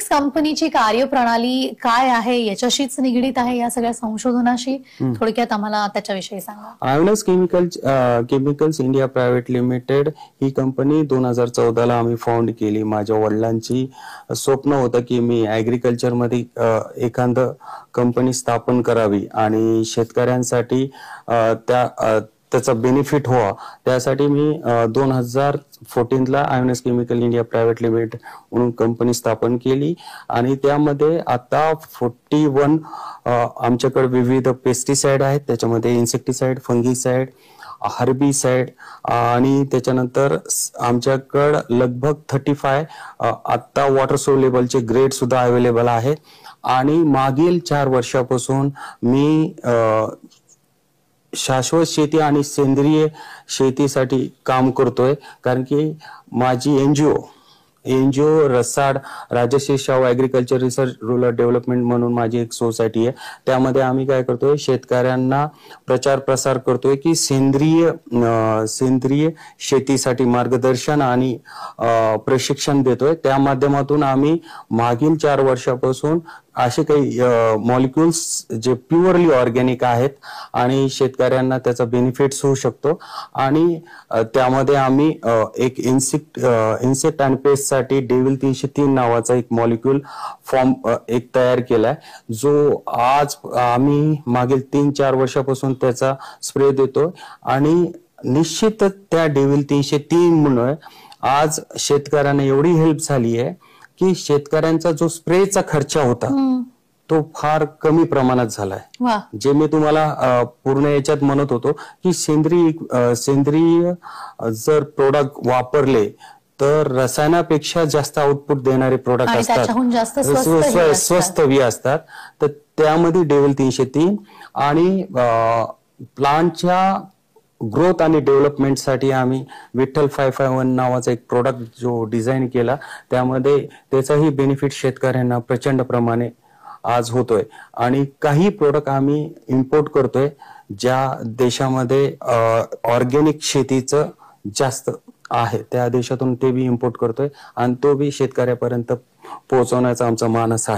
आयोनेक्स कंपनीची कार्यप्रणाली काय आहे, याच्याशीच निगडीत आहे या सगळ्या संशोधनाशी? थोडक्यात आम्हाला त्याच्याविषयी सांगा. Ionex chemicals India private limited ही कंपनी 2014 ला आम्ही फाउंड केली. माझ्या वडिलांची स्वप्न होतं की मी ऍग्रीकल्चर मध्ये एखादं कंपनी स्थापन करावी आणि शेतकऱ्यांसाठी त्याचा बेनिफिट व्हावा. त्यासाठी मी 2014 ला Inox chemical India private limited म्हणून कंपनी स्थापन केली आणि त्यामध्ये आता 41 आमच्याकडे विविध पेस्टिसाइड आहेत. त्याच्यामध्ये इन्सेक्टिसाइड, फंगीसाइड, हर्बिसाइड आणि त्याच्यानंतर आमच्याकडे लगभग 35 आता वॉटर सोल्युबलचे ग्रेड सुद्धा अवेलेबल आहेत. आणि मागील 4 वर्षापासून मी शाश्वत शेती आणि सेंद्रिय शेतीसाठी काम करतोय. कारण की माझी एनजीओ रसाड Rajshri Shahu agriculture research rural development म्हणून माझी एक सोसायटी आहे. त्यामध्ये आम्ही काय करतोय, शेतकऱ्यांना प्रचार प्रसार करतोय की सेंद्रिय शेतीसाठी मार्गदर्शन आणि प्रशिक्षण देतोय. त्या माध्यमातून आम्ही मागील 4 वर्षापासून असे काही मॉलिक्युल्स जे प्युअरली ऑर्गॅनिक आहेत आणि शेतकऱ्यांना त्याचा बेनिफिट्स होऊ शकतो. आणि त्यामध्ये आम्ही एक इन्सेक्ट आणि पेस्ट साठी डेव्हिल 303 नावाचा एक मॉलिक्यूल फॉर्म एक तयार केलाय, जो आज आम्ही मागील 3-4 वर्षापासून त्याचा स्प्रे देतो. आणि निश्चितच त्या डेव्हिल 303 मुळे आज शेतकऱ्यांना एवढी हेल्प झाली आहे की शेतकऱ्यांचा जो स्प्रेचा खर्च होता तो फार कमी प्रमाणात झालाय. जे मी तुम्हाला पूर्ण याच्यात म्हणत होतो की सेंद्रिय जर प्रोडक्ट वापरले तर रसायनापेक्षा जास्त आउटपुट देणारे प्रोडक्ट असतात, स्वस्त बी असतात. तर त्यामध्ये डेव्हिल 303 आणि प्लांटच्या ग्रोथ आणि डेव्हलपमेंटसाठी आम्ही विठ्ठल 551 नावाचा एक प्रोडक्ट जो डिझाईन केला, त्यामध्ये त्याचाही बेनिफिट शेतकऱ्यांना प्रचंड प्रमाणे आज होतोय. आणि काही प्रोडक्ट आम्ही इम्पोर्ट करतोय ज्या देशामध्ये ऑर्गॅनिक शेतीचं जास्त आहे, त्या देशातून ते बी इम्पोर्ट करतोय आणि तो बी शेतकऱ्यापर्यंत पोहोचवण्याचा आमचा मानस आहे.